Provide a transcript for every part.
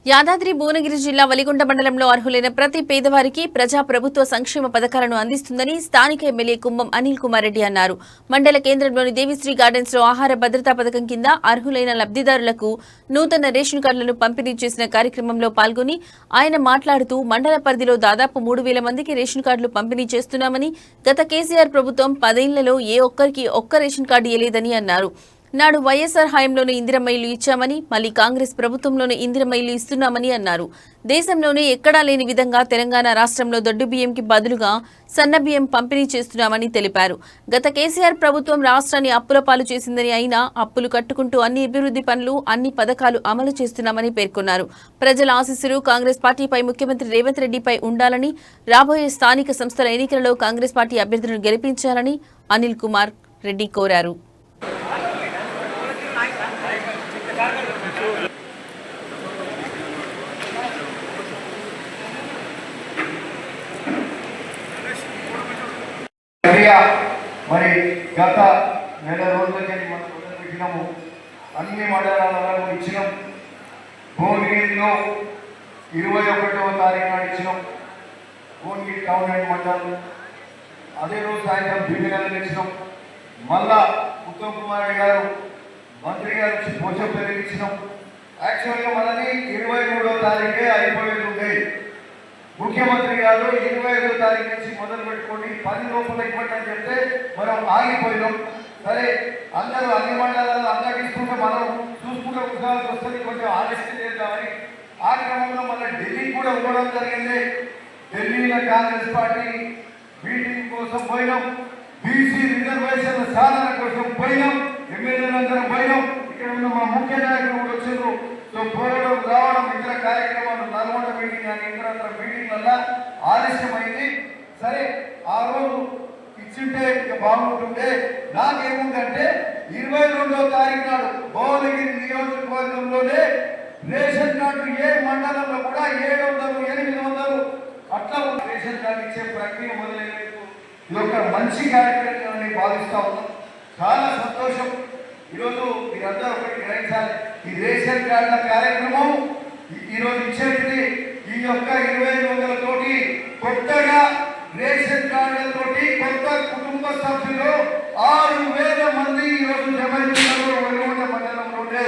యాదాద్రి భువనగిరి జిల్లా వలిగొండ మండలంలో అర్హులైన ప్రతి పేదవారికి ప్రజా ప్రభుత్వ సంక్షేమ పథకాలను అందిస్తుందని స్థానిక ఎమ్మెల్యే కుంభం అనిల్ కుమార్ రెడ్డి అన్నారు. మండల కేంద్రంలోని దేవిశ్రీ గార్డెన్స్ లో ఆహార భద్రతా పథకం కింద అర్హులైన లబ్ధిదారులకు నూతన రేషన్ కార్డులను పంపిణీ చేసిన కార్యక్రమంలో పాల్గొని ఆయన మాట్లాడుతూ మండల పరిధిలో దాదాపు 3000 మందికి రేషన్ కార్డులు పంపిణీ చేస్తున్నామని, గత కేసీఆర్ ప్రభుత్వం 10 ఏళ్లలో ఏ ఒక్కరికి ఒక్క రేషన్ కార్డు ఇవ్వలేదని అన్నారు. నాడు వైఎస్ఆర్ హయాంలోనే ఇందిరమ్మ ఇల్లు ఇచ్చామని, మళ్లీ కాంగ్రెస్ ప్రభుత్వంలోనే ఇందిరమ్మ ఇల్లు ఇస్తున్నామని అన్నారు. దేశంలోనే ఎక్కడా లేని విధంగా తెలంగాణ రాష్ట్రంలో దొడ్డు బియ్యంకి బదులుగా సన్న బియ్యం పంపిణీ చేస్తున్నామని తెలిపారు. గత కేసీఆర్ ప్రభుత్వం రాష్ట్రాన్ని అప్పుల పాలు చేసిందని, అయినా అప్పులు కట్టుకుంటూ అన్ని అభివృద్ధి పనులు, అన్ని పథకాలు అమలు చేస్తున్నామని పేర్కొన్నారు. ప్రజల ఆశీస్సులు కాంగ్రెస్ పార్టీపై, ముఖ్యమంత్రి రేవంత్ రెడ్డిపై ఉండాలని, రాబోయే స్థానిక సంస్థల ఎన్నికలలో కాంగ్రెస్ పార్టీ అభ్యర్థులను గెలిపించాలని అనిల్ కుమార్ రెడ్డి కోరారు. మరి గత నెల రోజులకి మనం మొదలుపెట్టినాము. అన్ని మండలాలలో ఇచ్చినాం. భువనగిరిలో 21వ తారీఖు నాడు ఇచ్చినాం. భువనగిరి టౌన్ అండ్ మండలం. అదే రోజు సాయంత్రం భీమిగల్లో ఇచ్చినాం. మళ్ళా ఉత్తమ్ కుమార్ రెడ్డి గారు మంత్రి గారు వచ్చి పోషపల్లికి ఇచ్చినాం. యాక్చువల్గా మనది 23వ తారీఖే అయిపోయేది ఉండే. ముఖ్యమంత్రి గారు 25వ తారీఖు నుంచి మొదలు పెట్టుకోండి, 10 లోపల ఇవ్వటని చెప్తే మనం ఆగిపోయినాం. సరే, అందరూ అన్ని మండలాల్లో అందరూ తీసుకుంటే మనం చూసుకుంటే ఉత్సాహాలకు వస్తుంది, కొంచెం ఆలస్యం చేద్దామని ఆ క్రమంలో మన ఢిల్లీకి కూడా ఇవ్వడం జరిగింది. ఢిల్లీలో కాంగ్రెస్ పార్టీ మీటింగ్ కోసం పోయినాం. బీసీ రిజర్వేషన్ల సాధన కోసం పోయినాం. ఎమ్మెల్యేలందరం పోయినాం. ఇక్కడ ఉన్న మా ముఖ్య నాయకులు కూడా వచ్చారు. సో పోవడం రావడం ఇతర కార్యక్రమాలు, నల్గొండ మీటింగ్ అని ఇతర మీటింగ్ వల్ల ఆలస్యమైంది. సరే, ఆ రోజు ఇచ్చింటే బాగుంటుండే. నాకేముందంటే 22వ తారీఖు నాడు భువనగిరి నియోజకవర్గంలోనే రేషన్ కార్డు ఏ మండలంలో కూడా 700, 800 అట్లా రేషన్ కార్డు ఇచ్చే ప్రక్రియ మొదలైనందుకు ఇది ఒక మంచి కార్యక్రమాన్ని భావిస్తా ఉన్నాం. చాలా సంతోషం. ఈరోజు మీరందరూ ఒకటి గ్రహించాలి, ఈ రేషన్ కార్డుల కార్యక్రమం ఈరోజు ఇచ్చేది ఈ యొక్క 2500తోటి కొత్తగా రేషన్ కార్డులతోటి కొత్త కుటుంబ సభ్యులు 6000 మంది ఈరోజు జమైతున్నారు వలిగొండ మండలంలోనే.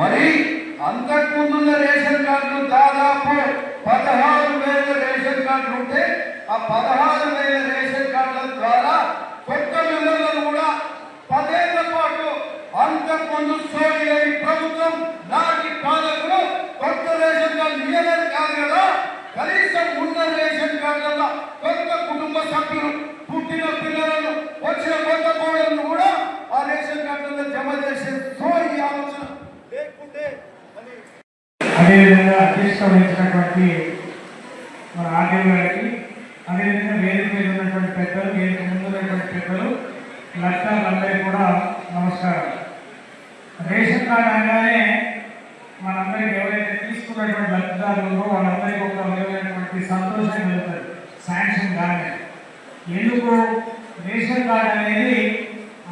మరి అంతకుముందున్న రేషన్ కార్డులు దాదాపు 16,000 రేషన్ కార్డులు ఉంటే ఆ 16,000 రేషన్ కార్డుల ద్వారా కొత్త మెంబర్లను కూడా 10 ఏళ్ల పాటు అంతకుముందు సోనియా ప్రభుత్వం నాటి పాలకులు కొత్త రేషన్ కార్డు ఇవ్వలేదు కాదు కదా. కనీసం ఉన్న రేషన్ కార్డుల కొత్త కుటుంబ సభ్యులు, పుట్టిన పిల్లలను, వచ్చిన కొత్త కోడలను కూడా ఆ రేషన్ కార్డులలో జమ చేసే సోయి ఆలోచన లేకుంటే అదేవిధంగా అధ్యక్షించినటువంటి మన ఆర్డీ గారికి, అదేవిధంగా వేదిక మీద ఉన్నటువంటి పెద్దలు, వేదిక ముందు ఉన్నటువంటి పెద్దలు, లక్షలందరికీ కూడా నమస్కారం. రేషన్ కార్డు అనగానే మనందరికీ ఎవరైతే తీసుకున్నటువంటి లబ్ధిదారులు వాళ్ళందరికీ ఒక విధమైనటువంటి సంతోషం కలుగుతుంది శాంక్షన్ కానీ. ఎందుకు రేషన్ కార్డు అనేది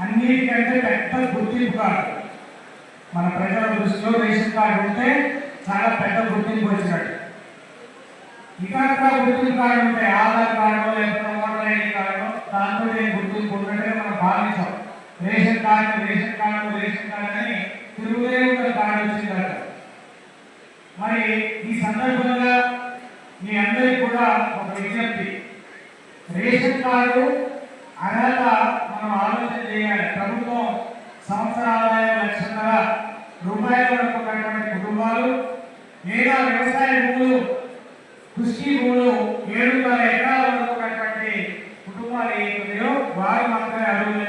అన్నిటికంటే పెద్ద గుర్తింపు కార్డు. మన ప్రజల దృష్టిలో రేషన్ కార్డు ఉంటే చాలా పెద్ద గుర్తింపు వచ్చినట్టు. ఇతర గుర్తింపు కార్డు ఉంటే ఆధార్ కార్డు లేకపోతే ఓటర్ ఐడి కార్డు, దాంతో గుర్తింపు ఉన్నట్టుగా మనం భావించాం. రేషన్ కార్డు అని తిరుగులేని కార్డు వచ్చిందట. మరి ఈ సందర్భంగా మీ అందరికీ కూడా ఒక విజ్ఞప్తి, రేషన్ కార్డు అర్హత మనం ఆలోచన చేయాలి. ప్రభుత్వం సంవత్సర ఆదాయం 1,00,000 రూపాయలు వరకు ఉన్నటువంటి కుటుంబాలు, లేదా వ్యవసాయ భూములు, కృషి భూములు 700 ఎకరాల వరకు ఉన్నటువంటి కుటుంబాలు ఏమిటో వారు మాత్రమే అర్హులు